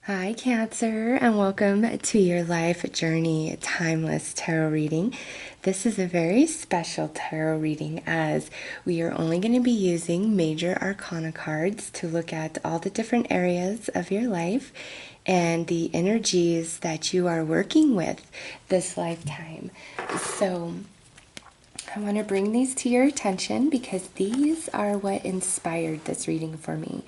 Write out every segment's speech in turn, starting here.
Hi, Cancer, and welcome to your Life Journey Timeless Tarot reading. This is a very special tarot reading as we are only going to be using Major Arcana cards to look at all the different areas of your life and the energies that you are working with this lifetime. So, I want to bring these to your attention because these are what inspired this reading for me.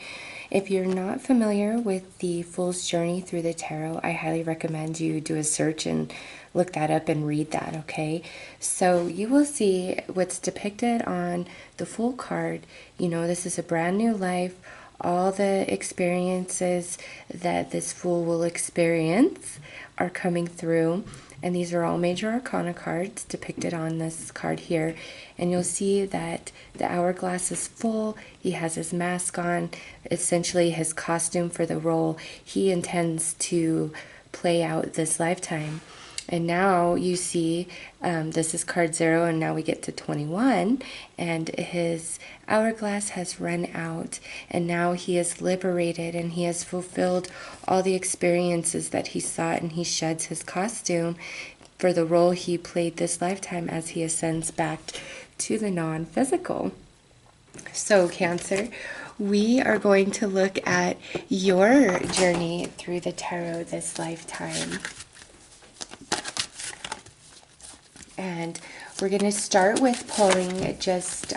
If you're not familiar with the Fool's Journey through the Tarot, I highly recommend you do a search and look that up and read that, okay? So you will see what's depicted on the Fool card. You know, this is a brand new life. All the experiences that this Fool will experience are coming through. And these are all Major Arcana cards depicted on this card here. And you'll see that the hourglass is full. He has his mask on, essentially his costume for the role he intends to play out this lifetime. And now you see, this is card 0, and now we get to 21, and his hourglass has run out, and now he is liberated, and he has fulfilled all the experiences that he sought, and he sheds his costume for the role he played this lifetime as he ascends back to the non-physical. So, Cancer, we are going to look at your journey through the tarot this lifetime. And we're going to start with pulling just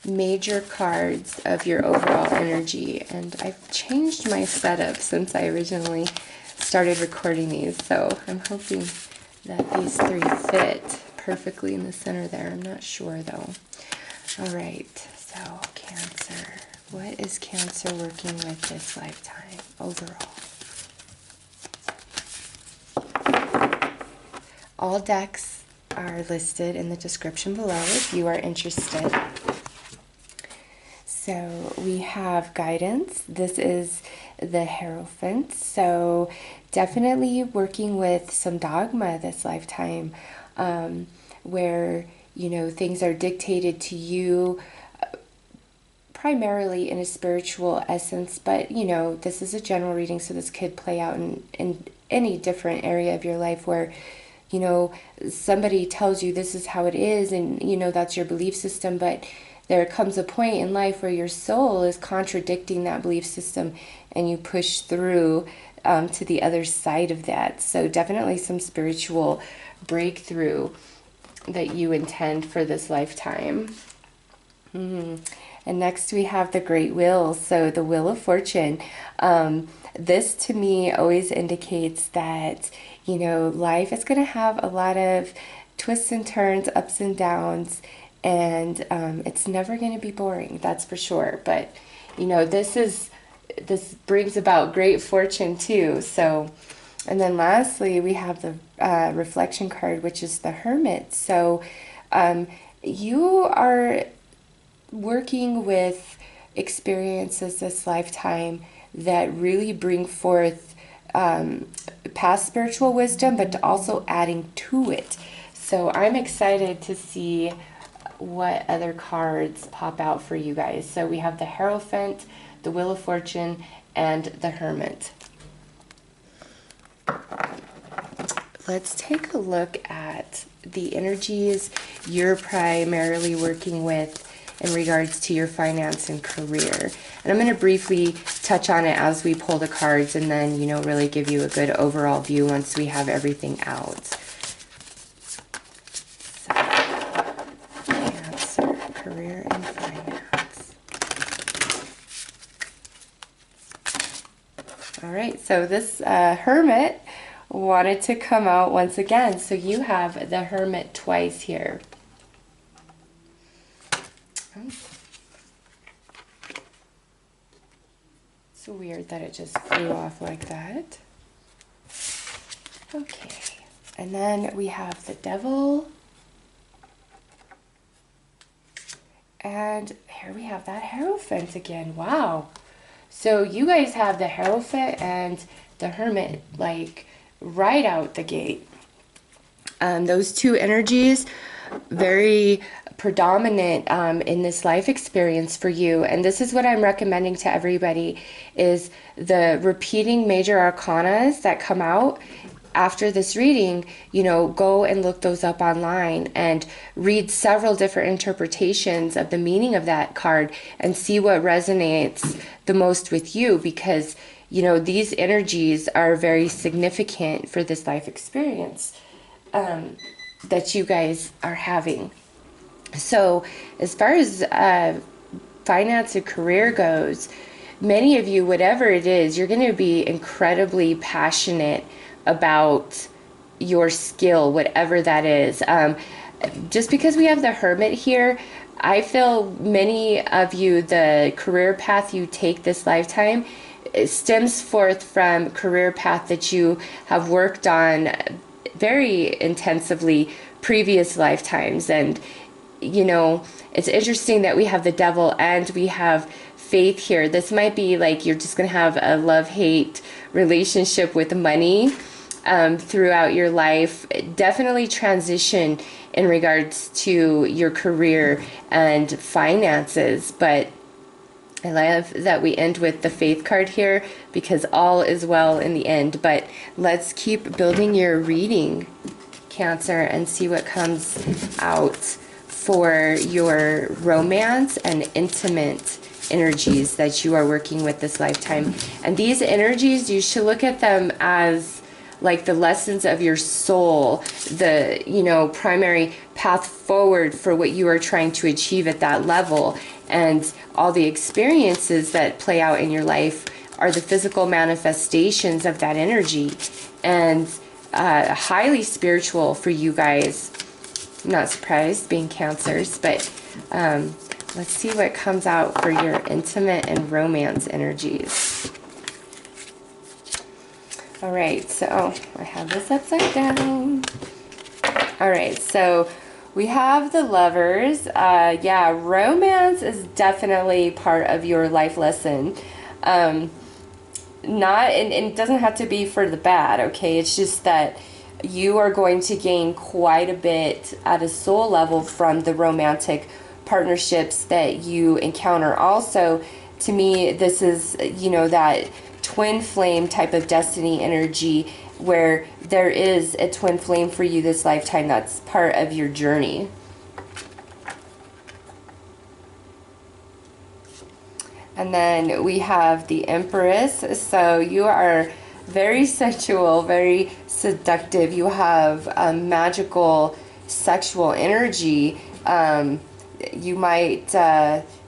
major cards of your overall energy. And I've changed my setup since I originally started recording these. So I'm hoping that these 3 fit perfectly in the center there. I'm not sure though. All right, so Cancer. What is Cancer working with this lifetime overall? All decks are listed in the description below if you are interested. So we have guidance. This is the Hierophant. So definitely working with some dogma this lifetime, where, you know, things are dictated to you primarily in a spiritual essence. But, you know, this is a general reading, so this could play out in any different area of your life where, you know, somebody tells you this is how it is, and, you know, that's your belief system, but there comes a point in life where your soul is contradicting that belief system, and you push through to the other side of that. So definitely some spiritual breakthrough that you intend for this lifetime. And next we have the Great Wheel, so the Wheel of Fortune. This to me always indicates that, you know, life is going to have a lot of twists and turns, ups and downs, and it's never going to be boring, that's for sure. But, you know, this brings about great fortune too. So, and then lastly, we have the reflection card, which is the Hermit. So you are working with experiences this lifetime that really bring forth past spiritual wisdom, but also adding to it. So I'm excited to see what other cards pop out for you guys. So we have the Hierophant, the Wheel of Fortune, and the Hermit. Let's take a look at the energies you're primarily working with in regards to your finance and career. And I'm going to briefly touch on it as we pull the cards, and then, you know, really give you a good overall view once we have everything out. So, Cancer, career and finance. All right, so this Hermit wanted to come out once again. So you have the Hermit twice here. It's weird that it just flew off like that. Okay, and then we have the Devil. And here we have that Hierophant again. Wow. So you guys have the Hierophant and the Hermit like right out the gate. Those two energies, very predominant in this life experience for you. And this is what I'm recommending to everybody, is the repeating major arcanas that come out after this reading. You know, go and look those up online and read several different interpretations of the meaning of that card and see what resonates the most with you, because you know, these energies are very significant for this life experience that you guys are having. So as far as finance and career goes, many of you, whatever it is, you're going to be incredibly passionate about your skill, whatever that is. Just because we have the Hermit here, I feel many of you, the career path you take this lifetime, it stems forth from career path that you have worked on very intensively previous lifetimes. And you know, it's interesting that we have the Devil and we have Faith here. This might be like you're just gonna have a love-hate relationship with money throughout your life. Definitely transition in regards to your career and finances, but I love that we end with the Faith card here, because all is well in the end. But let's keep building your reading, Cancer, and see what comes out for your romance and intimate energies that you are working with this lifetime. And these energies, you should look at them as like the lessons of your soul, the, you know, primary path forward for what you are trying to achieve at that level. And all the experiences that play out in your life are the physical manifestations of that energy, and highly spiritual for you guys. I'm not surprised, being Cancers, but let's see what comes out for your intimate and romance energies. All right, so I have this upside down. All right, so we have the Lovers. Yeah, romance is definitely part of your life lesson. And it doesn't have to be for the bad, okay? It's just that you are going to gain quite a bit at a soul level from the romantic partnerships that you encounter. Also, to me, this is, you know, that twin flame type of destiny energy, where there is a twin flame for you this lifetime that's part of your journey. And then we have the Empress. So you are very sensual, very seductive. You have a magical sexual energy. You might,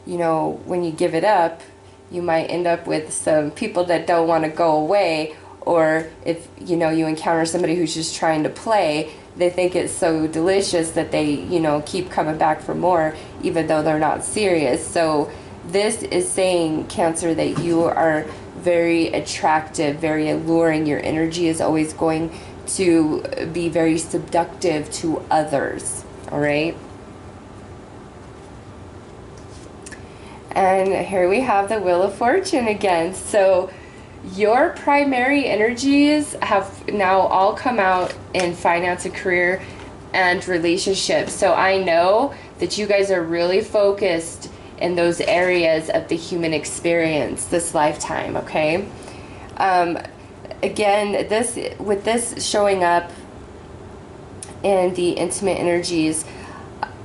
you know, when you give it up, you might end up with some people that don't want to go away. Or if, you know, you encounter somebody who's just trying to play, they think it's so delicious that they, you know, keep coming back for more, even though they're not serious. So this is saying, Cancer, that you are very attractive, very alluring. Your energy is always going to be very seductive to others. All right. And here we have the Wheel of Fortune again. So your primary energies have now all come out in finance and career and relationships. So I know that you guys are really focused in those areas of the human experience this lifetime, okay? Again, with this showing up in the intimate energies,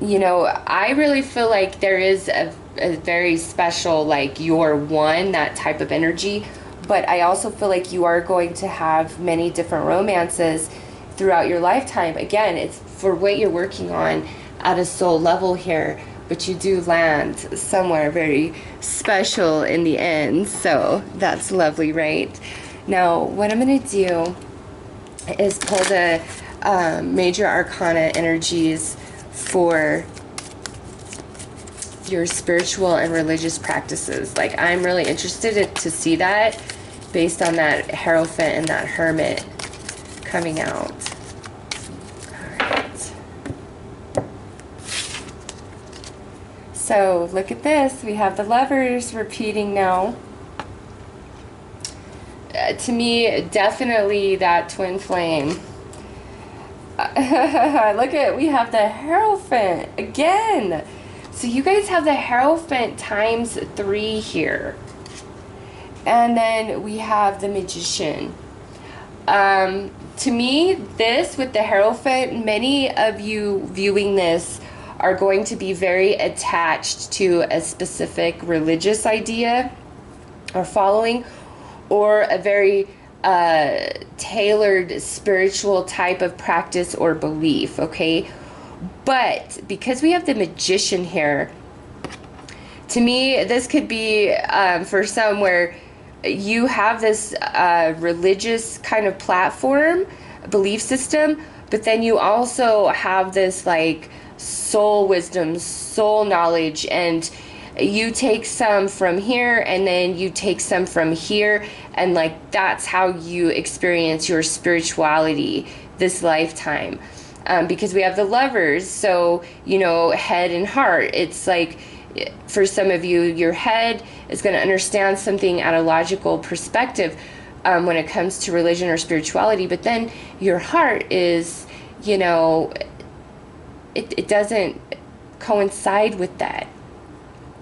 you know, I really feel like there is a very special, like, you're one, that type of energy. But I also feel like you are going to have many different romances throughout your lifetime. Again, it's for what you're working on at a soul level here, but you do land somewhere very special in the end. So that's lovely, right? Now, what I'm going to do is pull the Major Arcana energies for your spiritual and religious practices. Like, I'm really interested to see that based on that Hierophant and that Hermit coming out. All right. So look at this. We have the Lovers repeating now. To me, definitely that twin flame. Look at, we have the Hierophant again. So you guys have the Hierophant times 3 here. And then we have the Magician. To me, this with the Hierophant, many of you viewing this are going to be very attached to a specific religious idea or following, or a very tailored spiritual type of practice or belief, okay? But because we have the Magician here, to me, this could be for some where you have this religious kind of platform, belief system, but then you also have this like soul wisdom, soul knowledge, and you take some from here and then you take some from here, and like that's how you experience your spirituality this lifetime. Because we have the Lovers, so you know, head and heart. It's like for some of you, your head is going to understand something at a logical perspective when it comes to religion or spirituality, but then your heart is, you know, it doesn't coincide with that.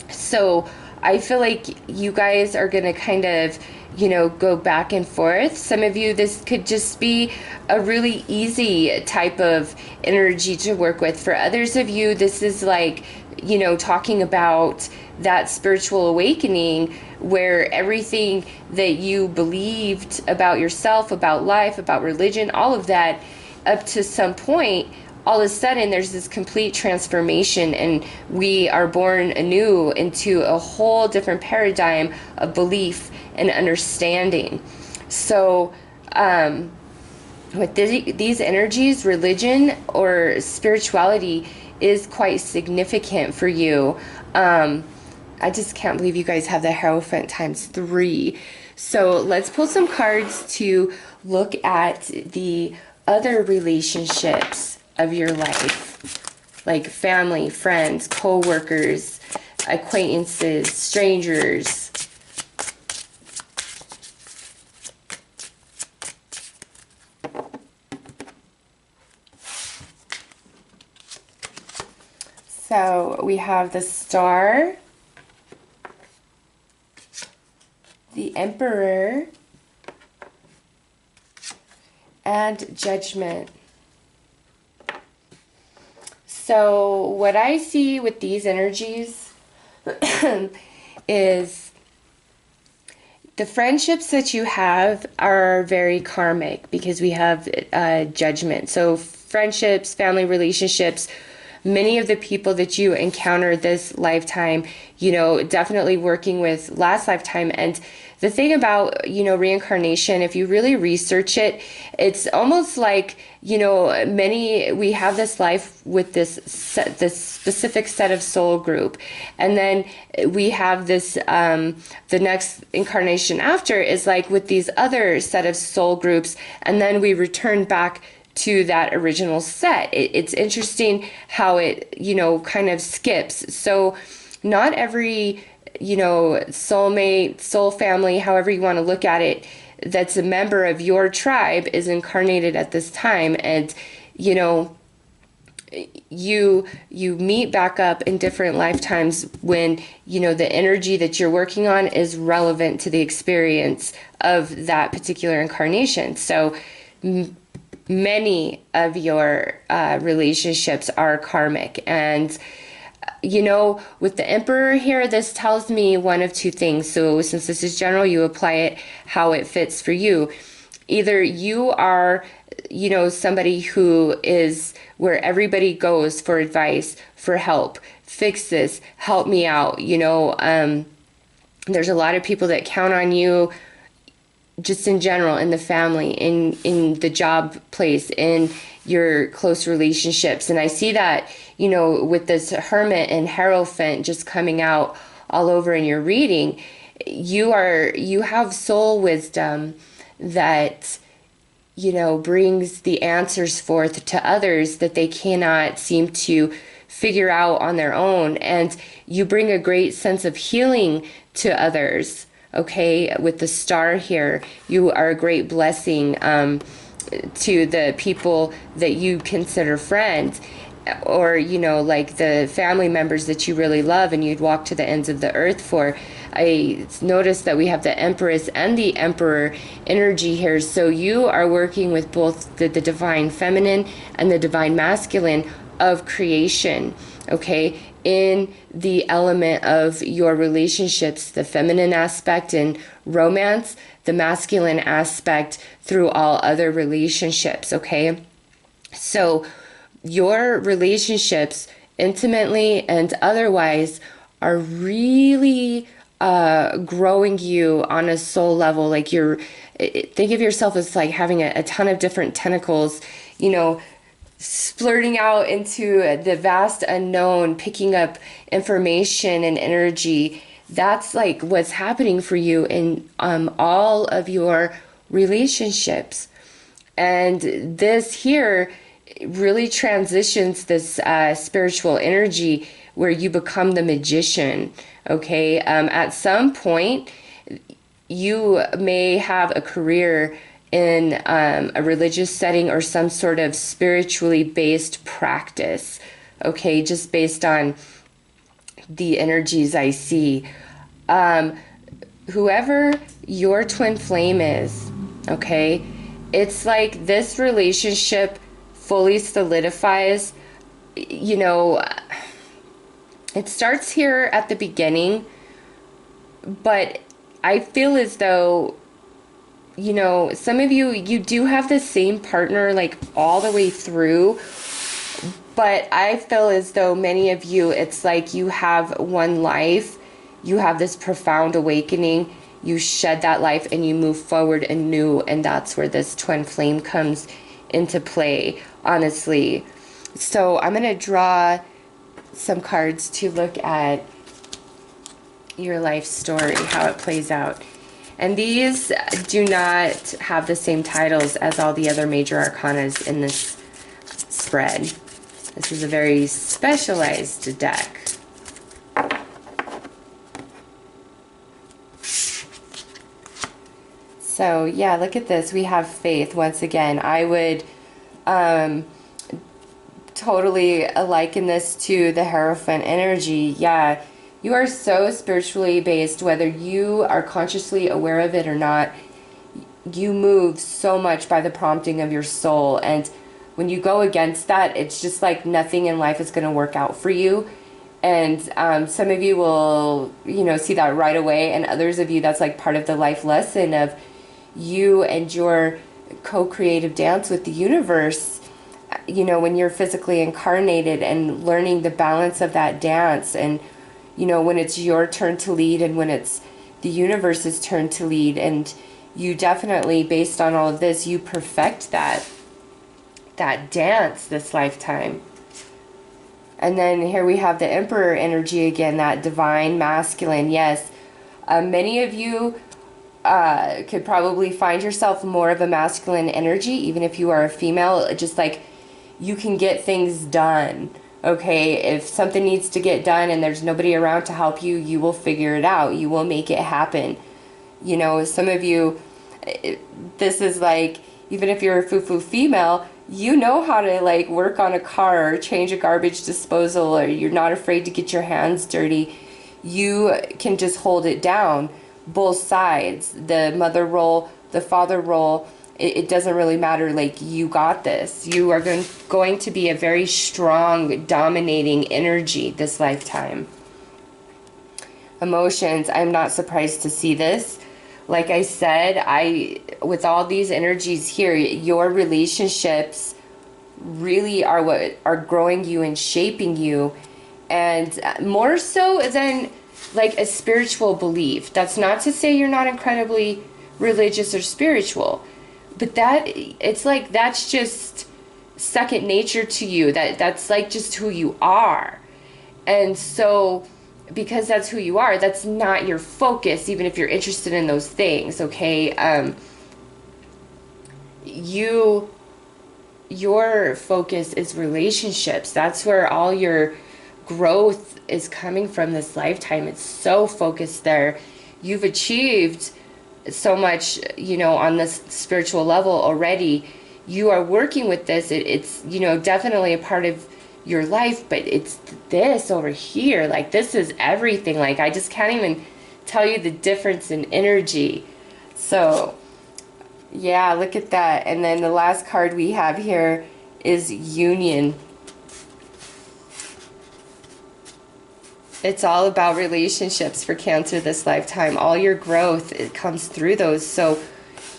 So I feel like you guys are going to kind of, you know, go back and forth. Some of you, this could just be a really easy type of energy to work with. For others of you, this is like, you know, talking about that spiritual awakening where everything that you believed about yourself, about life, about religion, all of that, up to some point, all of a sudden there's this complete transformation, and we are born anew into a whole different paradigm of belief and understanding. So with these energies, religion or spirituality is quite significant for you. I just can't believe you guys have the Hierophant times 3. So let's pull some cards to look at the other relationships of your life, like family, friends, co-workers, acquaintances, strangers. So we have the Star, the Emperor, and Judgment. So what I see with these energies is the friendships that you have are very karmic because we have Judgment. So friendships, family relationships, many of the people that you encounter this lifetime, you know, definitely working with last lifetime. And the thing about, you know, reincarnation, if you really research it, it's almost like, you know, we have this life with this specific set of soul group. And then we have this, the next incarnation after is like with these other set of soul groups. And then we return back to that original set. It's interesting how it, you know, kind of skips. So not every, you know, soulmate, soul family, however you want to look at it, that's a member of your tribe is incarnated at this time. And, you know, you meet back up in different lifetimes when, you know, the energy that you're working on is relevant to the experience of that particular incarnation. So many of your relationships are karmic. And, you know, with the Emperor here, this tells me one of two things. So since this is general, you apply it how it fits for you. Either you are, you know, somebody who is where everybody goes for advice, for help, fix this, help me out. You know, there's a lot of people that count on you just in general, in the family, in the job place, in your close relationships. And I see that, you know, with this Hermit and Hierophant just coming out all over in your reading, you have soul wisdom that, you know, brings the answers forth to others that they cannot seem to figure out on their own. And you bring a great sense of healing to others. Okay, with the Star here, you are a great blessing to the people that you consider friends, or, you know, like the family members that you really love and you'd walk to the ends of the earth for. I noticed that we have the Empress and the Emperor energy here. So you are working with both the divine feminine and the divine masculine of creation, okay? In the element of your relationships, the feminine aspect in romance, the masculine aspect through all other relationships, okay? So your relationships, intimately and otherwise, are really growing you on a soul level. Like, you're, think of yourself as like having a ton of different tentacles, you know, splurting out into the vast unknown, picking up information and energy. That's like what's happening for you in all of your relationships. And this here really transitions this spiritual energy where you become the magician, okay? At some point, you may have a career in a religious setting or some sort of spiritually based practice, okay? Just based on the energies I see. Whoever your twin flame is, okay? It's like this relationship fully solidifies, you know, it starts here at the beginning, but I feel as though, you know, some of you do have the same partner like all the way through, but I feel as though many of you, it's like you have one life, you have this profound awakening, you shed that life and you move forward anew, and that's where this twin flame comes into play, honestly. So I'm going to draw some cards to look at your life story, how it plays out. And these do not have the same titles as all the other major arcanas in this spread. This is a very specialized deck. So yeah, look at this. We have faith once again. I would totally liken this to the Hierophant energy. Yeah, you are so spiritually based, whether you are consciously aware of it or not. You move so much by the prompting of your soul, and when you go against that, it's just like nothing in life is going to work out for you. And some of you will, you know, see that right away, and others of you, that's like part of the life lesson of you and your co-creative dance with the universe. You know, when you're physically incarnated and learning the balance of that dance, and you know, when it's your turn to lead and when it's the universe's turn to lead, and you definitely, based on all of this, you perfect that dance this lifetime. And then here we have the Emperor energy again, that divine masculine. Yes, many of you could probably find yourself more of a masculine energy, even if you are a female. Just like, you can get things done, okay? If something needs to get done and there's nobody around to help you, you will figure it out. You will make it happen. You know, some of you, this is like, even if you're a foo-foo female, you know how to like work on a car or change a garbage disposal, or you're not afraid to get your hands dirty. You can just hold it down, both sides, the mother role, the father role. It doesn't really matter. Like, you got this. You are going to be a very strong, dominating energy this lifetime. Emotions, I'm not surprised to see this. Like I said, with all these energies here, your relationships really are what are growing you and shaping you, and more so than like a spiritual belief. That's not to say you're not incredibly religious or spiritual, but that, it's like, that's just second nature to you. That's like just who you are. And so because that's who you are, that's not your focus, even if you're interested in those things, okay? Your focus is relationships. That's where all your growth is coming from this lifetime. It's so focused there. You've achieved so much, you know, on this spiritual level already. you are working with this, it's, you know, definitely a part of your life, but it's this over here, like this is everything. Like I just can't even tell you the difference in energy. So yeah, look at that. And then the last card we have here is Union. It's all about relationships for Cancer this lifetime. All your growth, it comes through those. So,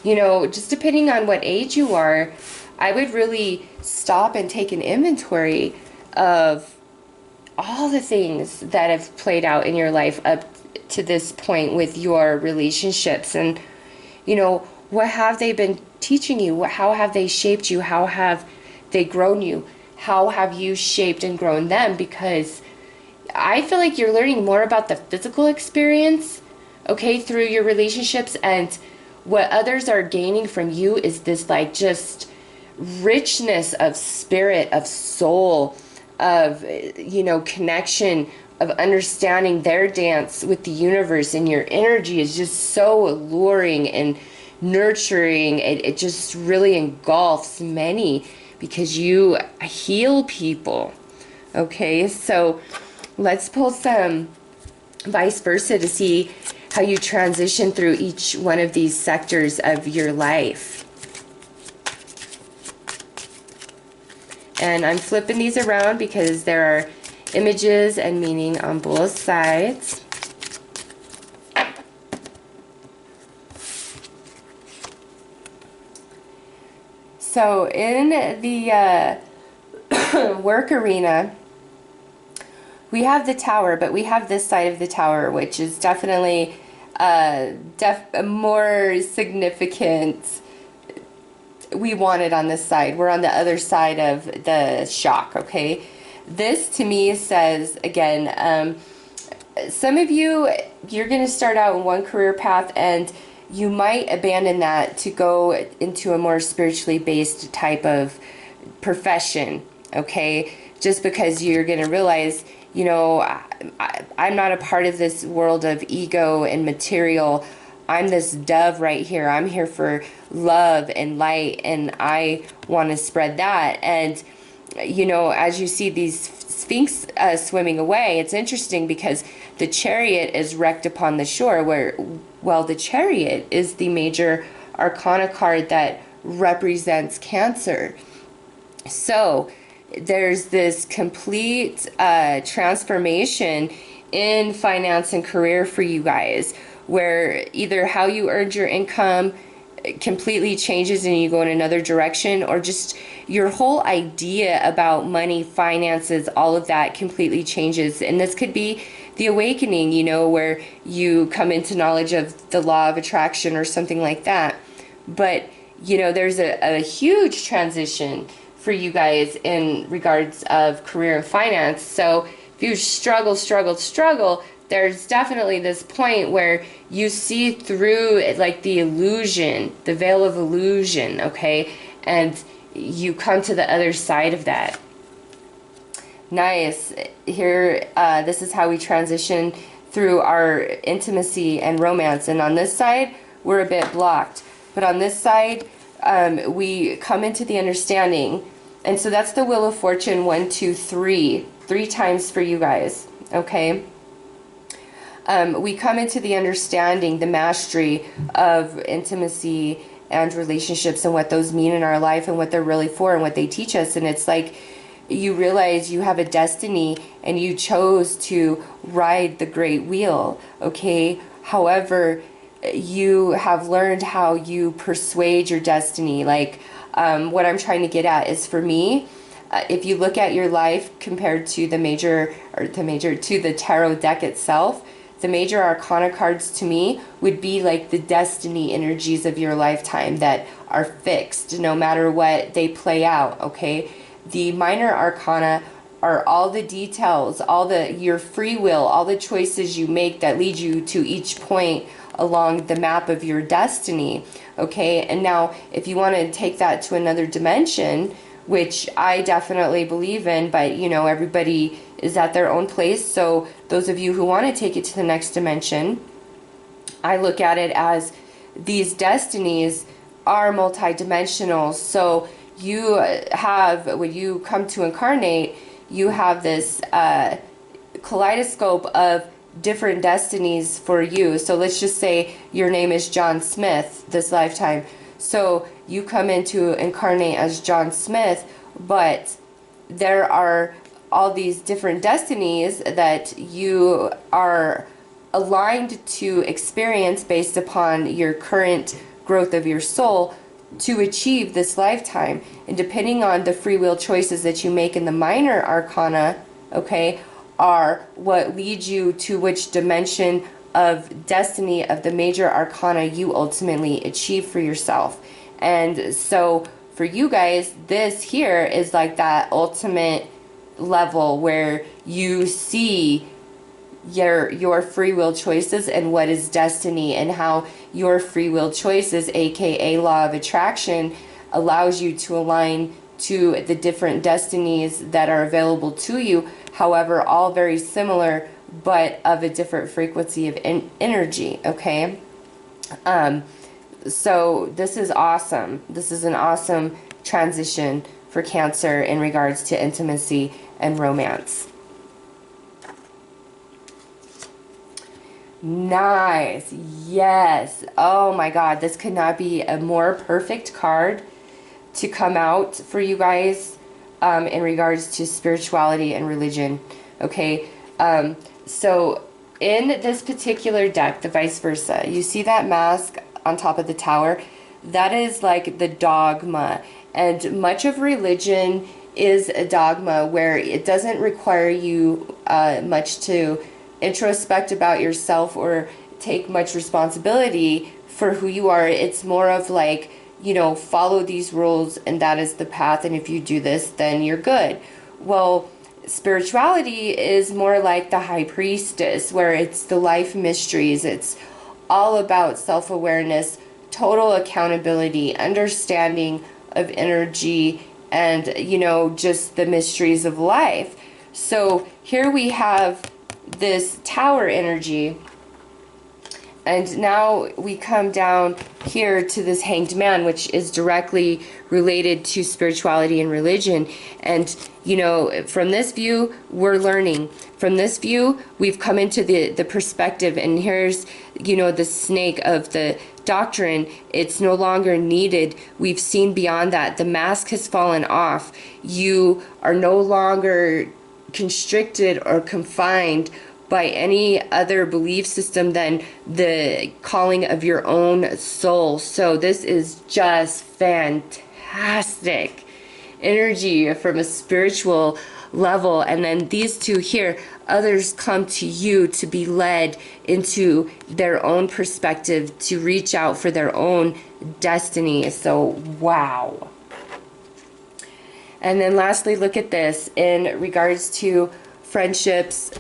you know, just depending on what age you are, I would really stop and take an inventory of all the things that have played out in your life up to this point with your relationships. And, you know, what have they been teaching you? How have they shaped you? How have they grown you? How have you shaped and grown them? Because I feel like you're learning more about the physical experience, okay, through your relationships, and what others are gaining from you is this like just richness of spirit, of soul, of, you know, connection, of understanding their dance with the universe. And your energy is just so alluring and nurturing. It just really engulfs many because you heal people. Okay, so let's pull some vice versa to see how you transition through each one of these sectors of your life. And I'm flipping these around because there are images and meaning on both sides. So in the work arena, we have the tower, but we have this side of the tower, which is definitely more significant. We want it on this side. We're on the other side of the shock, okay? This to me says, again, some of you, you're going to start out in one career path and you might abandon that to go into a more spiritually based type of profession, okay? Just because you're going to realize, you know, I'm not a part of this world of ego and material. I'm this dove right here. I'm here for love and light, and I want to spread that. And, you know, as you see these sphinx swimming away, it's interesting because the chariot is wrecked upon the shore, where, well, the chariot is the major arcana card that represents Cancer. So there's this complete transformation in finance and career for you guys, where either how you earned your income completely changes and you go in another direction, or just your whole idea about money, finances, all of that completely changes. And this could be the awakening, you know, where you come into knowledge of the law of attraction or something like that. But, you know, there's a huge transition for you guys in regards of career and finance. So if you struggle, there's definitely this point where you see through like the illusion, the veil of illusion, okay? And you come to the other side of that. Nice. Here, this is how we transition through our intimacy and romance. And on this side, we're a bit blocked. But on this side, we come into the understanding. And so that's the Wheel of Fortune, 1, 2, 3. 3 times for you guys, okay? We come into the understanding, the mastery of intimacy and relationships and what those mean in our life and what they're really for and what they teach us. And it's like you realize you have a destiny and you chose to ride the great wheel, okay? However, you have learned how you persuade your destiny. Like, what I'm trying to get at is, for me, if you look at your life compared to the the tarot deck itself, the major arcana cards to me would be like the destiny energies of your lifetime that are fixed no matter what they play out, okay? The minor arcana are all the details, your free will, all the choices you make that lead you to each point along the map of your destiny, okay? And now if you want to take that to another dimension, which I definitely believe in, but you know, everybody is at their own place. So those of you who want to take it to the next dimension, I look at it as these destinies are multidimensional. So you have, when you come to incarnate, you have this kaleidoscope of different destinies for you. So let's just say your name is John Smith this lifetime. So you come into incarnate as John Smith, but there are all these different destinies that you are aligned to experience based upon your current growth of your soul to achieve this lifetime. And depending on the free will choices that you make in the minor arcana, okay, are what leads you to which dimension of destiny of the major arcana you ultimately achieve for yourself. And so for you guys, this here is like that ultimate level where you see your free will choices and what is destiny, and how your free will choices, aka law of attraction, allows you to align to the different destinies that are available to you. However, all very similar, but of a different frequency of energy, okay? So this is awesome. This is an awesome transition for Cancer in regards to intimacy and romance. Nice. Yes. Oh my God. This could not be a more perfect card to come out for you guys in regards to spirituality and religion. Okay. So in this particular deck, the Vice Versa, you see that mask on top of the tower? That is like the dogma. And much of religion is a dogma where it doesn't require you much to introspect about yourself or take much responsibility for who you are. It's more of like, you know, follow these rules and that is the path, and if you do this, then you're good. Well, spirituality is more like the High Priestess, where it's the life mysteries. It's all about self-awareness, total accountability, understanding of energy, and, you know, just the mysteries of life. So here we have this tower energy, and now we come down here to this Hanged Man, which is directly related to spirituality and religion. And, you know, from this view, we're learning. From this view, we've come into the perspective, and here's, you know, the snake of the doctrine. It's no longer needed. We've seen beyond that. The mask has fallen off. You are no longer constricted or confined by any other belief system than the calling of your own soul. So this is just fantastic energy from a spiritual level. And then these two here, others come to you to be led into their own perspective, to reach out for their own destiny. So wow. And then lastly, look at this in regards to friendships,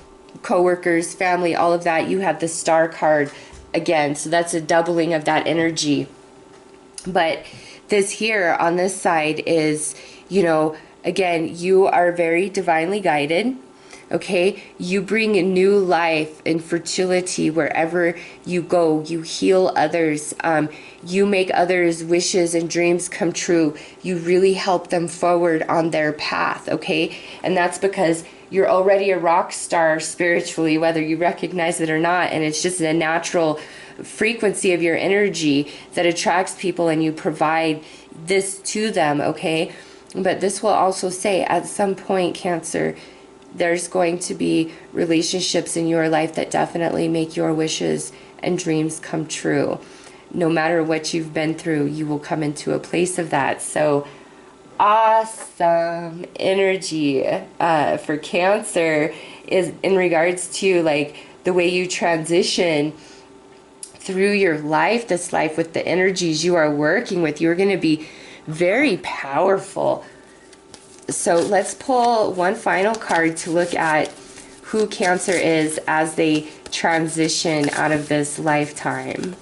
co-workers, family, all of that. You have the Star card again, so that's a doubling of that energy. But this here on this side is, you know, again, you are very divinely guided. Okay, you bring a new life and fertility wherever you go. You heal others. You make others' wishes and dreams come true. You really help them forward on their path. Okay, and that's because you're already a rock star spiritually, whether you recognize it or not. And it's just a natural frequency of your energy that attracts people, and you provide this to them. Okay, but this will also say at some point, Cancer, there's going to be relationships in your life that definitely make your wishes and dreams come true. No matter what you've been through, you will come into a place of that. So awesome energy for Cancer is in regards to like the way you transition through your life, this life, with the energies you are working with. You're going to be very powerful. So let's pull one final card to look at who Cancer is as they transition out of this lifetime.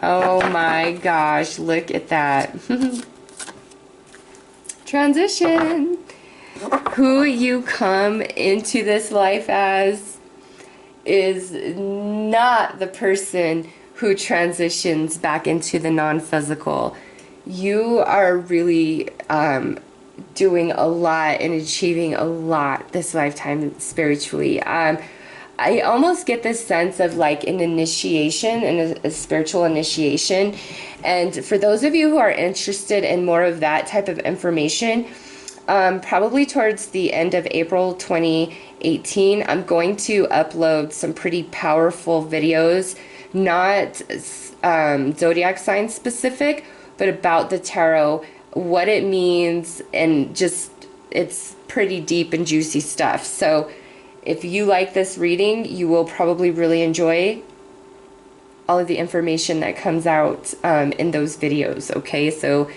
Oh my gosh, look at that. Transition. Who you come into this life as is not the person who transitions back into the non-physical, you are really doing a lot and achieving a lot this lifetime spiritually. I almost get this sense of like an initiation and a spiritual initiation. And for those of you who are interested in more of that type of information, probably towards the end of April 2018, I'm going to upload some pretty powerful videos, not zodiac sign specific, but about the tarot, what it means, and just, it's pretty deep and juicy stuff. So if you like this reading, you will probably really enjoy all of the information that comes out in those videos, okay? So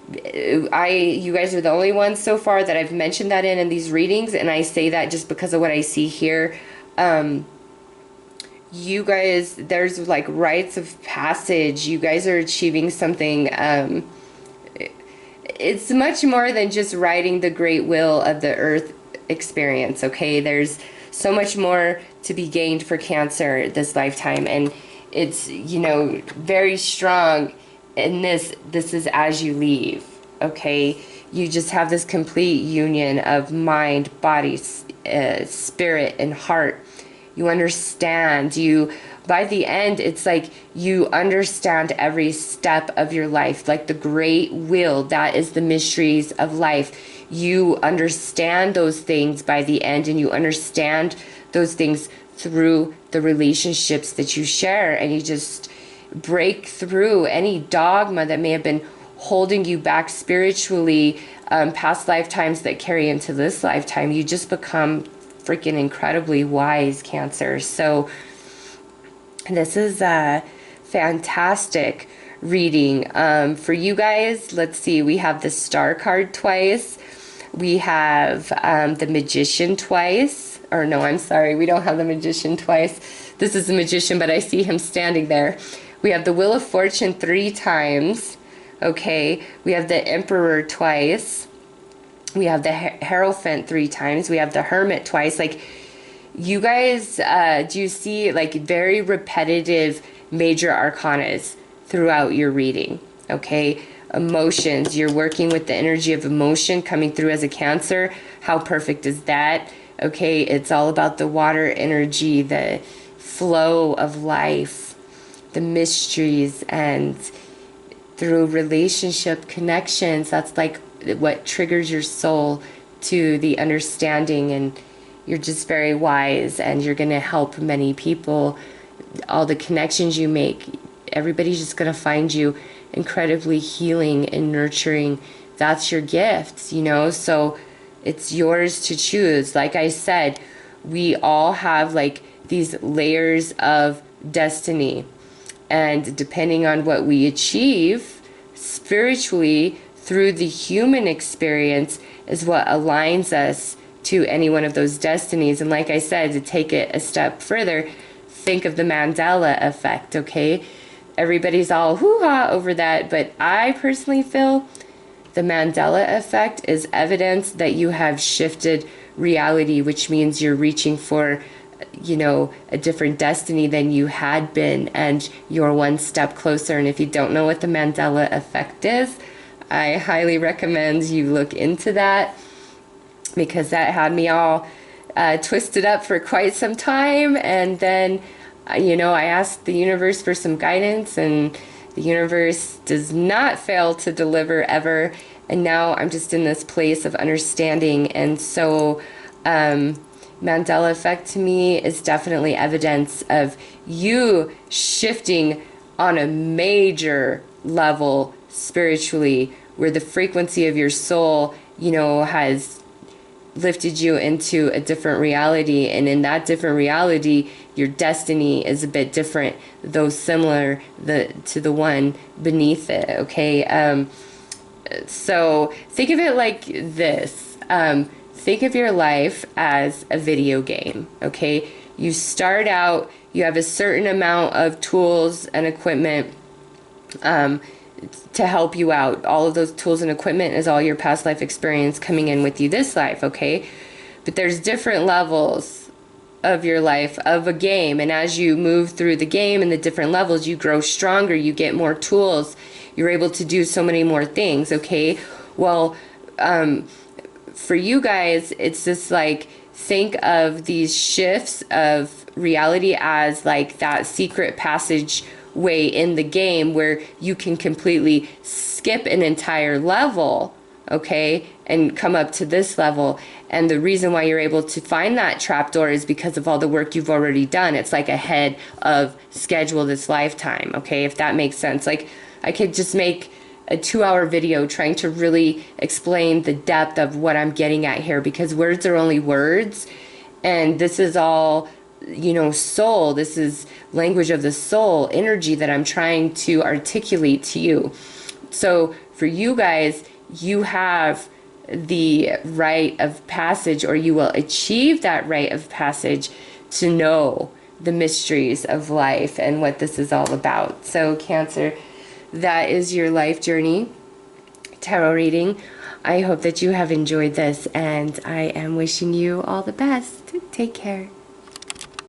you guys are the only ones so far that I've mentioned that in these readings, and I say that just because of what I see here. You guys, there's like rites of passage. You guys are achieving something. It's much more than just riding the great wheel of the earth experience, okay? There's so much more to be gained for Cancer this lifetime, and it's, you know, very strong in this is as you leave, okay? You just have this complete union of mind, body, spirit, and heart. You understand. By the end, it's like you understand every step of your life, like the great will. That is the mysteries of life. You understand those things by the end, and you understand those things through the relationships that you share, and you just break through any dogma that may have been holding you back spiritually, past lifetimes that carry into this lifetime. You just become freaking incredibly wise, Cancer. So this is a fantastic reading for you guys. Let's see, we have the Star card twice. We have the Magician twice. Or no, I'm sorry, we don't have the Magician twice. This is the Magician, but I see him standing there. We have the Wheel of Fortune 3 times. Okay, we have the Emperor twice. We have the Hierophant 3 times. We have the Hermit twice. Like, you guys, do you see like very repetitive major arcanas throughout your reading? Okay, emotions. You're working with the energy of emotion coming through as a Cancer. How perfect is that? Okay, it's all about the water energy, the flow of life, the mysteries, and through relationship connections. That's like what triggers your soul to the understanding, and you're just very wise, and you're going to help many people. All the connections you make, everybody's just going to find you incredibly healing and nurturing. That's your gift, you know, so it's yours to choose. Like I said, we all have like these layers of destiny, and depending on what we achieve spiritually through the human experience is what aligns us to any one of those destinies. And like I said, to take it a step further, think of the Mandela effect, okay? Everybody's all hoo-ha over that, but I personally feel the Mandela effect is evidence that you have shifted reality, which means you're reaching for, you know, a different destiny than you had been, and you're one step closer. And if you don't know what the Mandela effect is, I highly recommend you look into that, because that had me all twisted up for quite some time. And then, you know, I asked the universe for some guidance, and the universe does not fail to deliver ever. And now I'm just in this place of understanding. And so Mandela effect to me is definitely evidence of you shifting on a major level spiritually, where the frequency of your soul, you know, has lifted you into a different reality. And in that different reality, your destiny is a bit different, though similar to the one beneath it, okay? So think of it like this. Think of your life as a video game, okay? You start out, you have a certain amount of tools and equipment to help you out. All of those tools and equipment is all your past life experience coming in with you this life, okay? But there's different levels of your life of a game, and as you move through the game and the different levels, you grow stronger, you get more tools, you're able to do so many more things. Okay, well, for you guys, it's just like, think of these shifts of reality as like that secret passage way in the game where you can completely skip an entire level, okay, and come up to this level. And the reason why you're able to find that trapdoor is because of all the work you've already done. It's like ahead of schedule this lifetime, okay, if that makes sense. Like, I could just make a 2-hour video trying to really explain the depth of what I'm getting at here, because words are only words, and this is all, you know, soul. This is language of the soul, energy that I'm trying to articulate to you. So for you guys, you have the rite of passage, or you will achieve that rite of passage to know the mysteries of life and what this is all about. So Cancer, that is your life journey tarot reading. I hope that you have enjoyed this, and I am wishing you all the best. Take care.